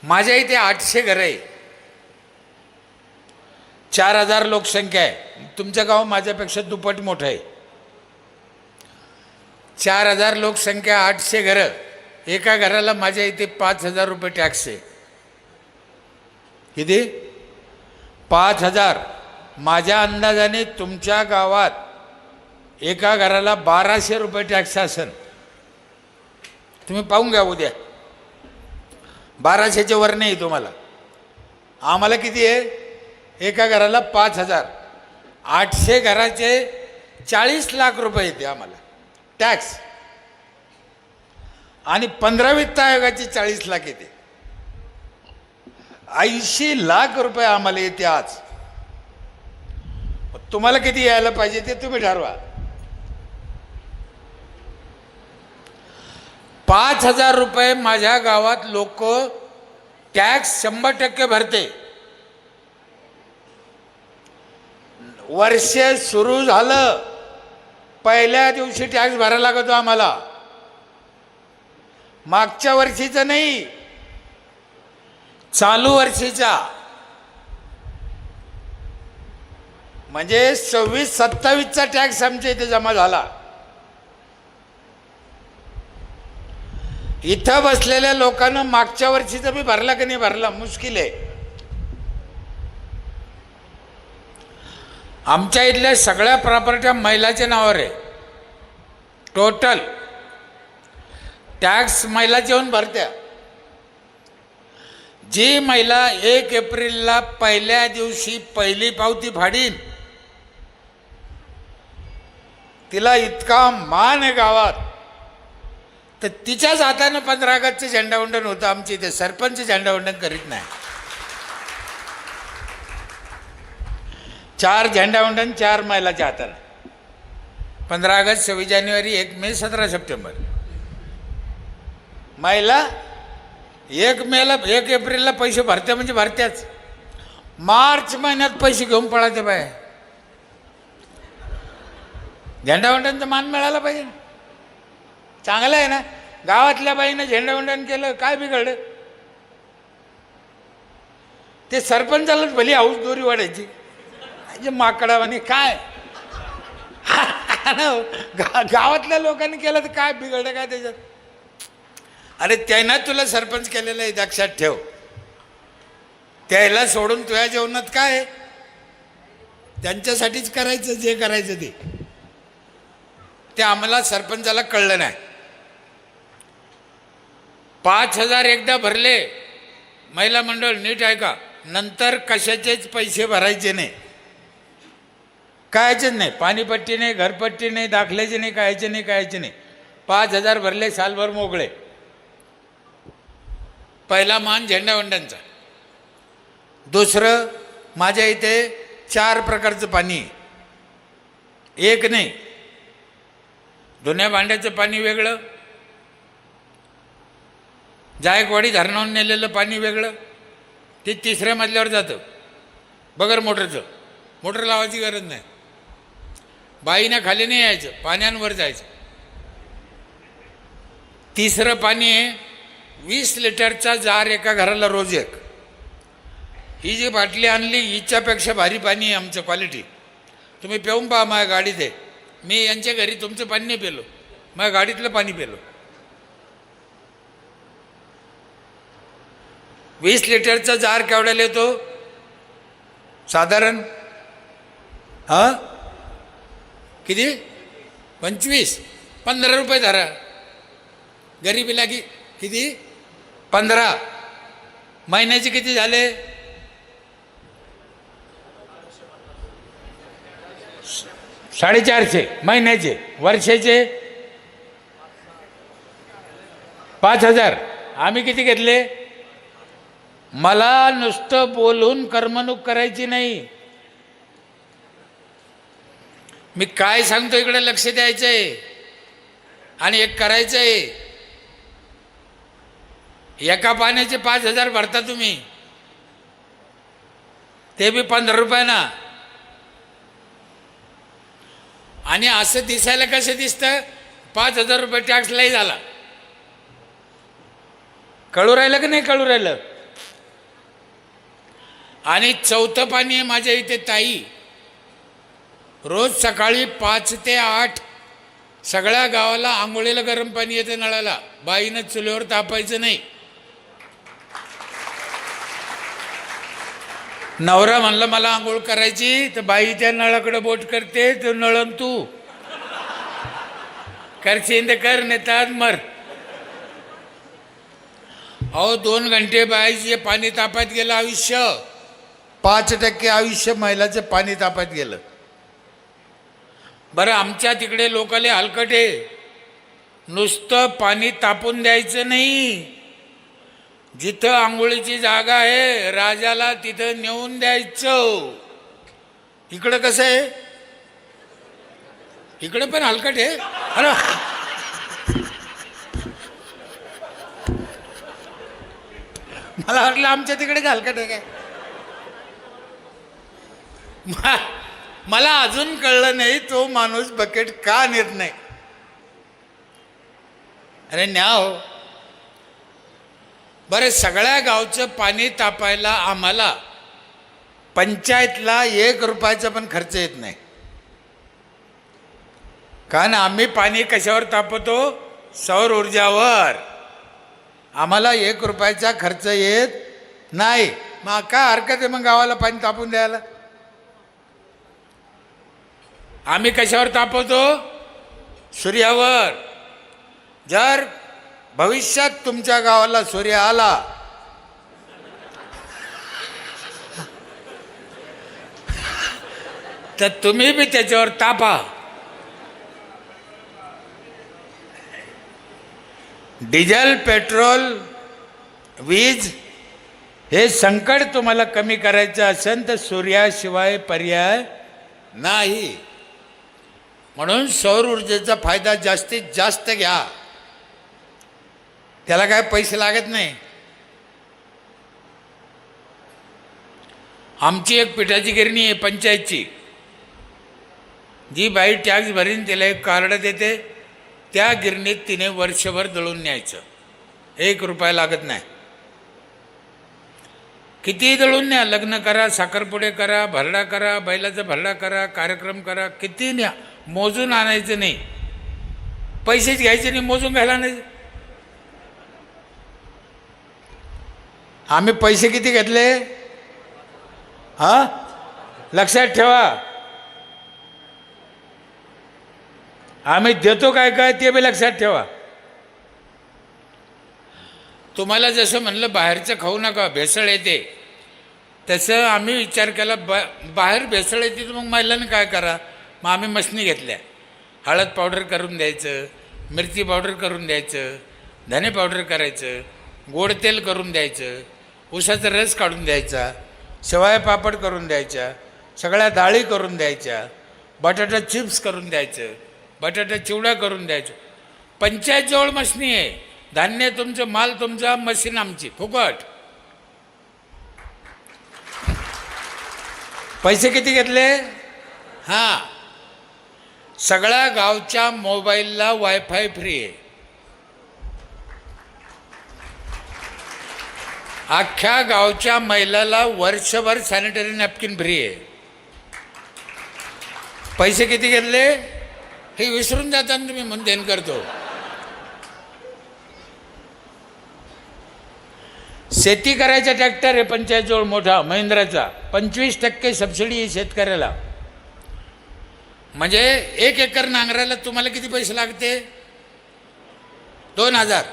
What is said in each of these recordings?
माझ्या इथे 800 घरं आहे, 4000 लोकसंख्या आहे. तुमचं गाव माझ्यापेक्षा दुप्पट मोठं आहे. 4000 लोकसंख्या, 800 घरं, एका घराला माझ्या इथे 5000 रुपये टॅक्स आहे. किती? 5000. माझ्या अंदाजाने तुमच्या गावात एका घराला 1200 रुपये टॅक्स असेल. तुम्ही पाहून घ्या उद्या. 1200च्या वर नाही तुम्हाला. आम्हाला किती आहे? एका घराला 5000. 800 घराचे 40 लाख रुपये येते आम्हाला टॅक्स. आणि 15 वित्त आयोगाचे 40 लाख येते. 80 लाख रुपये आम्हाला येते आज. तुम्हाला किती यायला पाहिजे ते तुम्ही ठरवा. 5000 रुपये माझ्या गावात लोक टॅक्स 100% भरते. वर्ष सुरू झालं पहिल्या दिवशी टॅक्स भरायला लागतो आम्हाला. मागच्या वर्षीचं नाही, चालू वर्षीचा. म्हणजे 26-27चा टॅक्स आमच्या इथे जमा झाला. इथं बसलेल्या लोकांना मागच्या वर्षीचा बी भरला की नाही भरला मुश्किल आहे. आमच्या इथल्या सगळ्या प्रॉपर्ट्या महिलाच्या नावावर आहे. टोटल टॅक्स महिलाच्या येऊन भरत्या. जी महिला 1 एप्रिलला पहिल्या दिवशी पहिली पावती फाडीन, तिला इतका मान आहे गावात, तर तिच्याच हातानं 15 ऑगस्टचं झेंडावंदन होतं. आमच्या इथे सरपंच झेंडावंदन करीत नाही. 4 झेंडावंदन 4 महिलाच्या हातानं. 15 ऑगस्ट, 26 जानेवारी, 1 मे, 17 सप्टेंबर. महिला 1 एप्रिलला पैसे भरत्या म्हणजे भरत्याच. मार्च महिन्यात पैसे घेऊन पळायचे बाय. झेंडावंदनचा मान मिळाला पाहिजे. चांगलं आहे ना. गावातल्या बाईनं झेंडावंदन केलं, काय बिघडलं? ते सरपंचालाच भली हाऊस दोरी वाढायची. माकडावाने काय गावातल्या लोकांनी केलं तर काय बिघडलं काय त्याच्यात? अरे त्यांना तुला सरपंच केलेलं आहे, लक्षात ठेव. त्याला सोडून तुझ्या जेवणात काय? त्यांच्यासाठीच करायचं जे करायचं ते आम्हाला सरपंचाला कळलं नाही. 5000 एकदा भरले महिला मंडळ, नीट ऐका, नंतर कशाचेच पैसे भरायचे नाही, कायचेच नाही. पाणीपट्टी नाही, घरपट्टी नाही, दाखल्याचे नाही, कायचे नाही. 5000 भरले, सालभर मोकळे. पहिला मान झेंडावंदनचा. दुसरं, माझ्या इथे 4 प्रकारचं पाणी आहे. एक नाही, धुण्या भांड्याचं पाणी वेगळं, जायकवाडी धरणावरून नेलेलं पाणी वेगळं, ते 3ऱ्या मजल्यावर जातं बगर मोटरचं. मोटर लावायची गरज नाही. बाईनं खाली नाही यायचं, पाण्यावर जायचं. 3रं पाणी आहे 20 लिटरचा जार, एका घराला रोज एक. ही जी बाटली आणली हिच्यापेक्षा भारी पाणी आहे आमचं, क्वालिटी. तुम्ही पिऊन पहा. माझ्या गाडीत आहे. मी यांच्या घरी तुमचं पाणी नाही पेलो, माझ्या गाडीतलं पाणी पेलो. 20 लिटरचा जार केवढ्याला येतो साधारण? किती? 15 रुपये धरा. गरीबी लागी किती? 15. महिन्याचे किती झाले? 450 महिन्याचे. वर्षाचे 5000. आम्ही किती घेतले? मला नुसतं बोलून करमणूक करायची नाही. मी काय सांगतो इकडे लक्ष द्यायचंय आणि एक करायचंय. एका पाण्याचे 5000 भरता तुम्ही, ते बी 15 रुपयाना. आणि असं दिसायला कसं दिसतं? 5000 रुपये टॅक्स लई झाला. कळू राहिलं की नाही कळू राहिलं? आणि चौथं पाणी आहे माझ्या इथे ताई, रोज सकाळी 5 ते 8 सगळ्या गावाला आंघोळीला गरम पाणी येते नळाला, बाईनं चुलीवर तापायचं नाही. नवरा म्हणलं मला आंघोळ करायची, तर बाई त्या नळाकडे बोट करते, तो नळन तू करशील तर कर, नेतात मर. अहो 2 घंटे बाईचे पाणी तापात गेलं आयुष्य, 5% आयुष्य महिलाचं पाणी तापात गेलं. बरं आमच्या तिकडे लोकाले हलकटे, नुसतं पाणी तापून द्यायचं नाही, जिथं आंघोळीची जागा आहे राजाला तिथं नेऊन द्यायचं. इकडं कसं आहे, इकडे पण हलकट आहे. अरे मला वाटलं आमच्या तिकडे हलकट आहे काय. मला अजून कळलं नाही तो माणूस बकेट का नेत नाही. अरे न्या हो. बरं सगळ्या गावचं पाणी तापायला आम्हाला पंचायतला 1 रुपयाचा पण खर्च येत नाही, कारण आम्ही पाणी कशावर तापवतो, सौर ऊर्जावर. आम्हाला 1 रुपयाचा खर्च येत नाही. मग काय हरकत आहे मग गावाला पाणी तापून द्यायला. आम्ही कशावर तापवतो, सूर्यावर. जर भविष्यात तुमच्या गावाला सूर्य आला तर तुम्ही बी त्याच्यावर तापा. डिझेल, पेट्रोल, वीज हे संकट तुम्हाला कमी करायचं असेल तर सूर्याशिवाय पर्याय नाही. म्हणून सौर ऊर्जेचा फायदा जास्तीत जास्त घ्या. त्याला काय पैसे लागत नाही. आमची एक पिठाची गिरणी आहे पंचायतची, जी बाई टॅक्स भरीन तिला एक कार्ड देते, त्या गिरणीत तिने वर्षभर दळून न्यायचं, 1 रुपया लागत नाही. कितीही दळून न्या, लग्न करा, साखरपुडे करा, भरडा करा, बैलाचा भरडा करा, कार्यक्रम करा, किती न्या, मोजून आणायचं नाही. पैसेच घ्यायचे नाही, मोजून घ्यायला नाही. आम्ही पैसे किती घेतले हा, लक्षात ठेवा. आम्ही देतो काय काय ते बी लक्षात ठेवा. तुम्हाला जसं म्हणलं बाहेरचं खाऊ नका, भेसळ येते, तसं आम्ही विचार केला बाहेर भेसळ येते तर मग महिलांनी काय करा. मग आम्ही मशनी घेतल्या. हळद पावडर करून द्यायचं, मिरची पावडर करून द्यायचं, धने पावडर करायचं, गोड तेल करून द्यायचं, उसाचा रस काढून द्यायचा, शेवया पापड करून द्यायच्या, सगळ्या डाळी करून द्यायच्या, बटाटा चिप्स करून द्यायचं, बटाटा चिवडा करून द्यायचं. पंचायतजवळ मशनी आहे, धान्य तुमचं, माल तुमचा, मशीन आमची, फुकट. पैसे किती घेतले. हां, सगळ्या गावच्या मोबाईलला वायफाय फ्री आहे. अख्ख्या गावच्या महिलाला वर्षभर सॅनिटरी नॅपकिन फ्री आहे. पैसे किती घेतले हे विसरून जाताना तुम्ही, म्हणून देण करतो. शेती करायचा ट्रॅक्टर आहे पंचायतजवळ मोठा महिंद्राचा, 25% सबसिडी आहे शेतकऱ्याला. म्हणजे 1 एकर नांगरायला तुम्हाला किती पैसे लागते, 2000.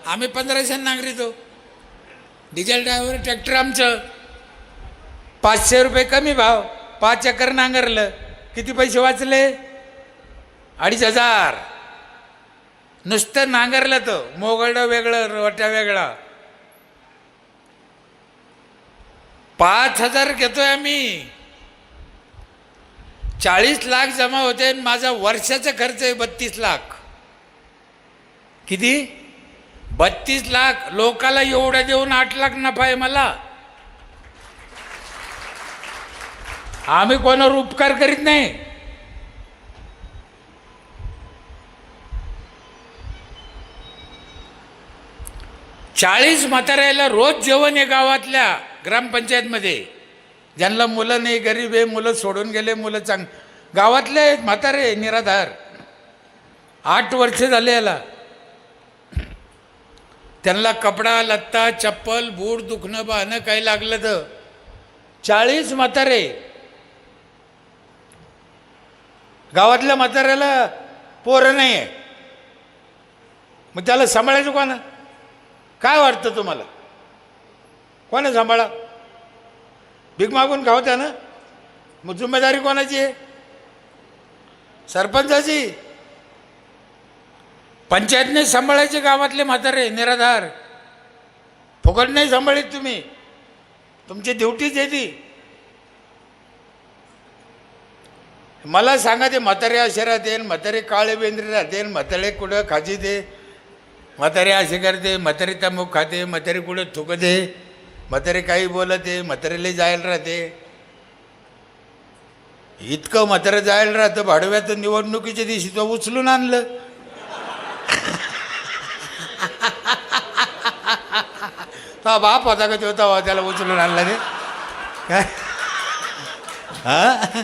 आम्ही 1500 नांगरितो. डिझेल ड्रायव्हर ट्रॅक्टर आमचं, 500 रुपये कमी भाव, 5 एकर नांगरलं, किती पैसे वाचले, 2500. नुसतं नांगरलं तर मोगळं वेगळं, रोट्या वेगळा. 5000 घेतोय आम्ही. 40 लाख जमा होते. माझा वर्षाचा खर्च आहे 32 लाख. किती, 32 लाख. लोकाला एवढं देऊन 8 लाख नफा आहे मला. आम्ही कोणावर उपकार करीत नाही. चाळीस म्हाताऱ्याला रोज जेवण आहे गावातल्या ग्रामपंचायतमध्ये. ज्यांना मुलं नाही, गरीब आहे, मुलं सोडून गेले, मुलं गावातले म्हातारे निराधार, 8 वर्ष झाले याला, त्यांना कपडा लत्ता चप्पल बूट दुखणं बाहणं काही लागलं तर 40 म्हातारे. गावातल्या म्हाताऱ्याला पोरं नाही आहे, मग त्याला सांभाळायचं कोणा? काय वाटतं तुम्हाला? कोणा सांभाळा? भीक मागून खाऊ त्यानं? मग जिम्मेदारी कोणाची आहे? सरपंचाची. पंचायतने सांभाळायचे गावातले म्हातारे निराधार, फुकट नाही सांभाळीत तुम्ही, तुमची ड्युटीच आहे ती. मला सांगा, ते म्हातारे असे राहते, म्हातारे काळे बेंद्रे राहते, म्हातारे कुठं खाजी दे, म्हातारे असे करते, म्हातारे तंबाखू खाते, म्हातारे कुठं थुकते, म्हातारे काही बोलते, म्हातारेला जायला राहते. इतकं म्हातारं जायला राहतं, भाडव्यात निवडणुकीच्या दिवशी तो उचलून आणलं. तो बाप होता का तो, होता त्याला उचलून आणला ते काय? हा,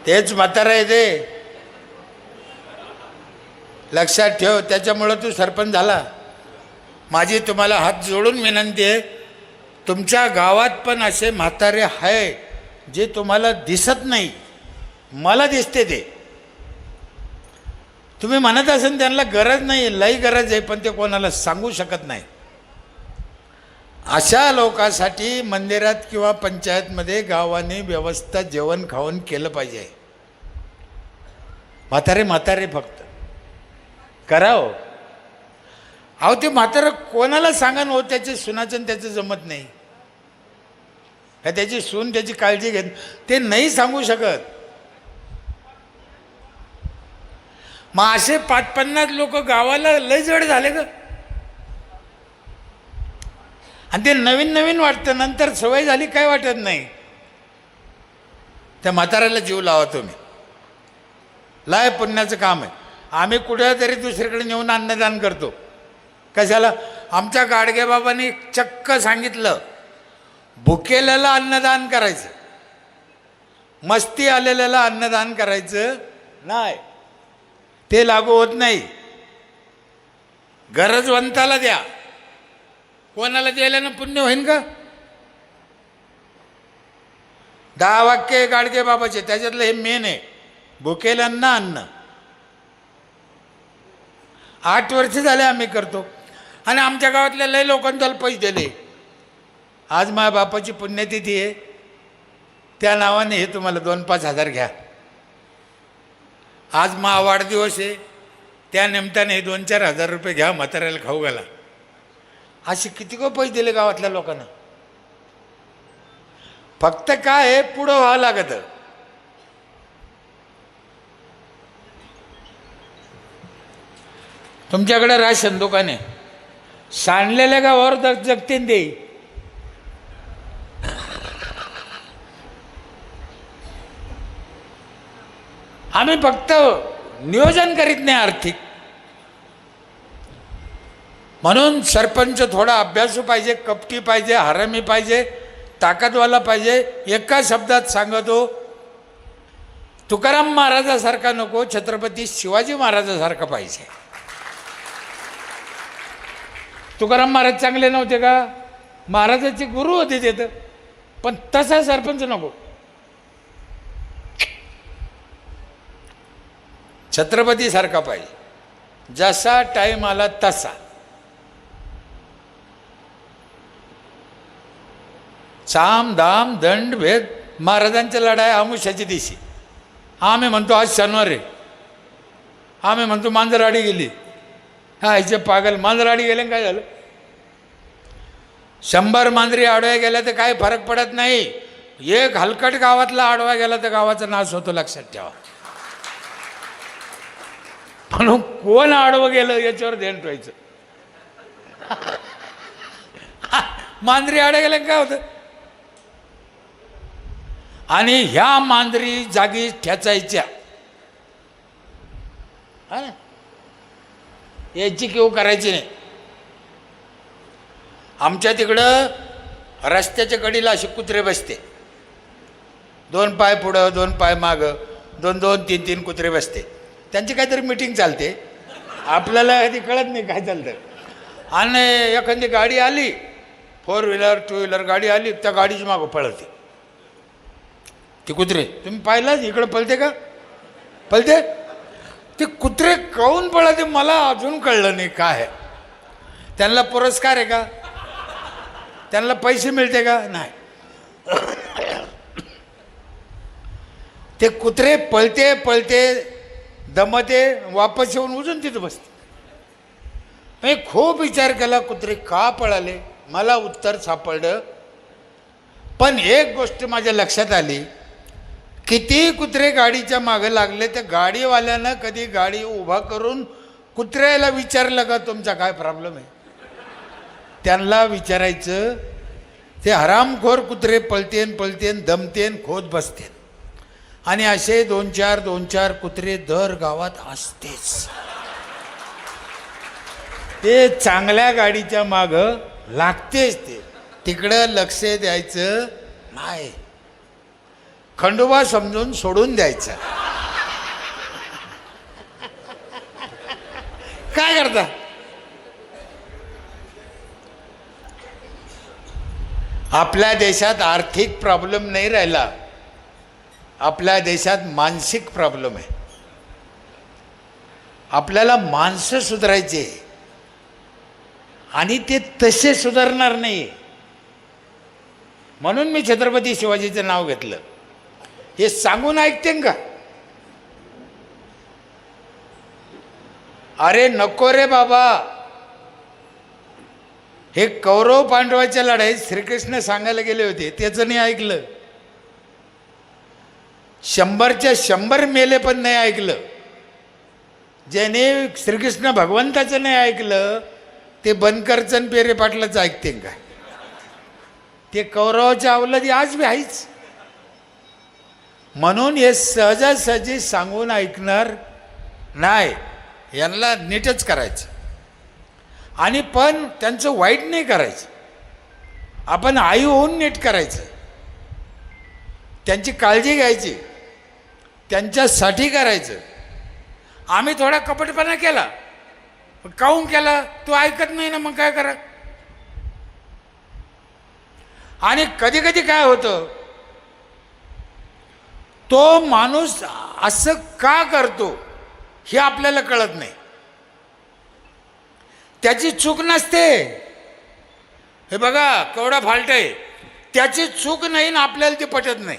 तेच म्हातारा आहे ते, लक्षात ठेव. त्याच्यामुळं तू सरपंच झाला. माझी तुम्हाला हात जोडून विनंती आहे, तुमच्या गावात पण असे म्हातारे आहे जे तुम्हाला दिसत नाही, मला दिसते ते. तुम्ही म्हणत असेल त्यांना गरज नाही, लई गरज आहे, पण ते कोणाला सांगू शकत नाही. अशा लोकांसाठी मंदिरात किंवा पंचायतमध्ये गावाने व्यवस्था जेवण खाऊन केलं पाहिजे. म्हातारे म्हातारे फक्त करावं. अहो ते म्हातारं कोणाला सांगा न हो, त्याचे सुनाचं त्याचं जमत नाही का, त्याची सून त्याची काळजी घेत, ते नाही सांगू शकत. मग असे 50 लोक गावाला लय जड झाले ग. आणि ते नवीन नवीन वाटतं, नंतर सवय झाली काय वाटत नाही. त्या म्हाताऱ्याला जीव लावा तुम्ही, लाय पुण्याचं काम आहे. आम्ही कुठेतरी दुसरीकडे नेऊन अन्नदान करतो. कशाला? आमच्या गाडगे बाबांनी चक्क सांगितलं, भुकेल्याला अन्नदान करायचं, मस्ती आलेल्याला अन्नदान करायचं नाही. ते लागू होत नाही. गरजवंताला द्या. कोणाला द्यायला पुण्य होईन का? 10 वाक्य गाडगे बाबाचे, त्याच्यातलं हे मेन आहे, भुकेल्यांना अन्न. 8 वर्ष झाले आम्ही करतो, आणि आमच्या गावातल्या लय लोकांनी त्याला पैसे दिले. आज माझ्या बापाची पुण्यतिथी आहे, त्या नावाने हे तुम्हाला 2-5 हजार घ्या. आज मा वाढदिवस आहे, त्या निमित्ताने हे 2-4 हजार रुपये घ्या, म्हाताऱ्याला खाऊ घाला. असे किती को पैसे दिले गावातल्या लोकांना. फक्त काय आहे, पुढं व्हावं लागतं. तुमच्याकडे राशन दुकान आहे, सांडलेल्या गावावर जगतीन दे. आम्ही फक्त नियोजन करीत नाही आर्थिक. म्हणून सरपंच थोडा अभ्यासू पाहिजे, कपटी पाहिजे, हरामी पाहिजे, ताकदवाला पाहिजे. एका शब्दात सांगतो, तुकाराम महाराजासारखा नको, छत्रपती शिवाजी महाराजासारखा पाहिजे. तुकाराम महाराज चांगले नव्हते का? महाराजाचे गुरु होते तिथं, पण तसा सरपंच नको. छत्रपती सारखा पाहिजे, जसा टाइम आला तसा. साम दाम दंड भेद. महाराजांच्या लढाई आमुष्याच्या दिवशी. आम्ही म्हणतो आज शनिवार आहे, आम्ही म्हणतो मांजराडी गेली. हा ह्याचे पागल, मांजराडी गेले काय झालं? 100 मांजरी आडव्या गेल्या तर काय फरक पडत नाही. एक हलकट गावातला आडवा गेला तर गावाचा नाश होतो, लक्षात ठेवा. म्हणून कोण आडवं गेलं याच्यावर ध्यान ठेवायचं. मांजरी आडव्या गेल्या काय होतं? आणि ह्या मांजरी जागी ठेचायच्या. हा ना, याची किव करायची नाही. आमच्या तिकडं रस्त्याच्या कडीला असे कुत्रे बसते, 2 पाय पुढं 2 पाय मागं, 2-2 3-3 कुत्रे बसते. त्यांची काहीतरी मिटिंग चालते, आपल्याला कधी कळत नाही काय चालतं. आणि एखादी गाडी आली, 4 व्हीलर 2 व्हीलर गाडी आली, त्या गाडीची मागं पळते ती कुत्रे. तुम्ही पाहिलं इकडं पळते का? पळते. ते कुत्रे काऊन पळते मला अजून कळलं नाही काय आहे. त्यांना पुरस्कार आहे का? त्यांना पैसे मिळते का? नाही. ते कुत्रे पळते पळते दमते, वापस येऊन उजून तिथं बसते. मी खूप विचार केला कुत्रे का पळाले, मला उत्तर सापडलं. पण एक गोष्ट माझ्या लक्षात आली, किती कुत्रे गाडीच्या मागे लागले, त्या गाडीवाल्यानं कधी गाडी उभा करून कुत्र्याला विचारलं का तुमचा काय प्रॉब्लेम आहे? त्यांना विचारायचं. ते हरामखोर कुत्रे पळतेन पळतेन दमतेन खोत बसतेन. आणि असे 2-4 कुत्रे दर गावात असतेच. ते चांगल्या गाडीच्या मागं लागतेच. ते तिकडं लक्ष द्यायचं नाही, खंडोबा समजून सोडून द्यायचं. काय करता? आपल्या देशात आर्थिक प्रॉब्लेम नाही राहिला, आपल्या देशात मानसिक प्रॉब्लेम आहे. आपल्याला माणसं सुधारायचे आणि ते तसे सुधारणार नाही. म्हणून मी छत्रपती शिवाजीचं नाव घेतलं. हे सांगून ऐकते का? अरे नको रे बाबा. हे कौरव पांडवाच्या लढाईत श्रीकृष्ण सांगायला गेले होते, त्याचं नाही ऐकलं. 100च्या 100 मेले पण नाही ऐकलं. ज्याने श्रीकृष्ण भगवंताचं नाही ऐकलं ते बनकरचंद पेरे पाटलाचं ऐकते का? ते कौरवाच्या अवलदी आज बी आहेच. म्हणून हे सहजासहजी सांगून ऐकणार नाही. यांना नीटच करायचं आणि पण त्यांचं वाईट नाही करायचं. आपण आई होऊन नीट करायचं, त्यांची काळजी घ्यायची, त्यांच्यासाठी करायचं. आम्ही थोडा कपटपणा केला, काहून केला? तू ऐकत नाही ना, मग काय करा. आणि कधी कधी काय होतं, तो माणूस असं का करतो हे आपल्याला कळत नाही. त्याची चूक नसते. हे बघा केवढा फाल्ट आहे, त्याची चूक नाही ना आपल्याला ते पटत नाही.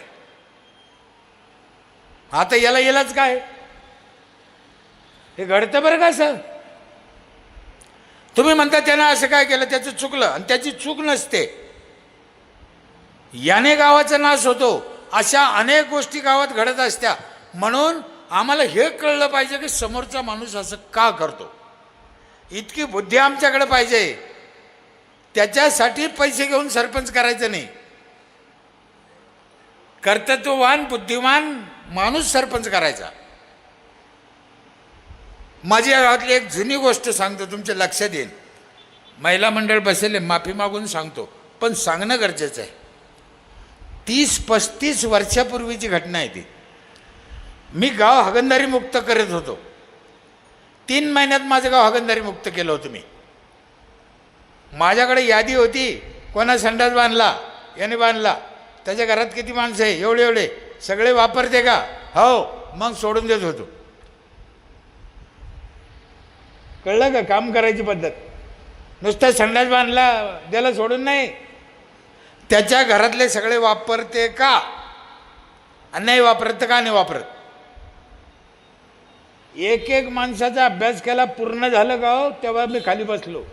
आता यालाच काय हे घडतं बरं का सर. तुम्ही म्हणता त्यानं असं काय केलं, त्याचं चुकलं, आणि त्याची चूक नसते. याने गावाचा नाश होतो, अशा अनेक गोष्टी गावात घडत असत्या. म्हणून आम्हाला हे कळलं पाहिजे की समोरचा माणूस असं का करतो. इतकी बुद्धी आमच्याकडे पाहिजे. त्याच्यासाठी पैसे घेऊन सरपंच करायचं नाही. कर्तृत्ववान बुद्धिमान माणूस सरपंच करायचा. माझ्या गावातली एक जुनी गोष्ट सांगतो, तुमच्या लक्षात येईल. महिला मंडळ बसले, माफी मागून सांगतो, पण सांगणं गरजेचं आहे. 30-35 वर्षापूर्वीची घटना आहे ती. मी गाव हागणदारी मुक्त करत होतो. 3 महिन्यात माझं गाव हागणदारी मुक्त केलं होतं मी. माझ्याकडे यादी होती, कोणा संडास बांधला, याने बांधला, त्याच्या घरात किती माणसं आहे, एवढे एवढे, सगळे वापरते का, हो, मग सोडून देत होतो. कळलं का काम करायची पद्धत. नुसतं संडास बांधला त्याला सोडून नाही, त्याच्या घरातले सगळे वापरते का, आणि नाही वापरत का नाही वापरत. एक एक माणसाचा अभ्यास केला, पूर्ण झालं गाव, तेव्हा मी खाली बसलो.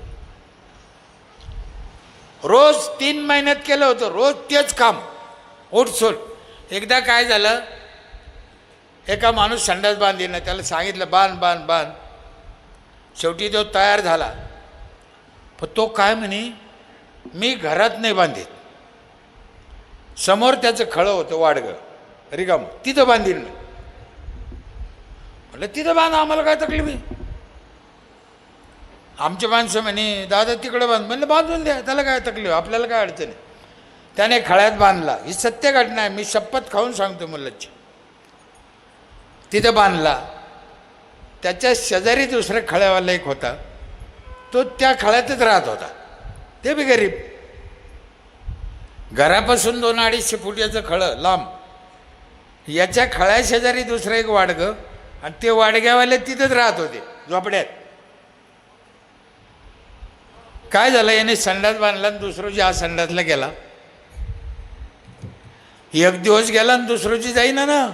रोज 3 महिन्यात केलं होतं, रोज तेच काम, ओटसोट. एकदा काय झालं, एका माणूस संडास बांधीनं, त्याला सांगितलं बांध बांध बांध. शेवटी तो तयार झाला, पण तो काय म्हणे, मी घरात नाही बांधीत. समोर त्याचं खळं होतं वाडगं रिकाम, तिथं बांधीन. म्हटलं तिथं बांधा, आम्हाला काय तकलीफ आहे. आमची माणसं म्हणे दादा तिकडं बांध. म्हणलं बांधून द्या, त्याला काय तकलीफ, आपल्याला काय अडचण आहे. त्याने खळ्यात बांधला. ही सत्य घटना आहे, मी शपथ खाऊन सांगतो मुलाची. तिथं बांधला. त्याच्या शेजारी दुसरा खळ्यावाला एक होता, तो त्या खळ्यातच राहत होता. ते बी गरीब. घरापासून 200-250 फूट याचं खळं लांब. याच्या खळ्या शेजारी दुसरं एक वाडगं, आणि ते वाडग्यावाले तिथंच राहत होते झोपड्यात. काय झालं, याने संडास बांधला आणि दुसरं जी आज संडासला गेला. एक दिवस गेला आणि दुसरोजी जाईना ना.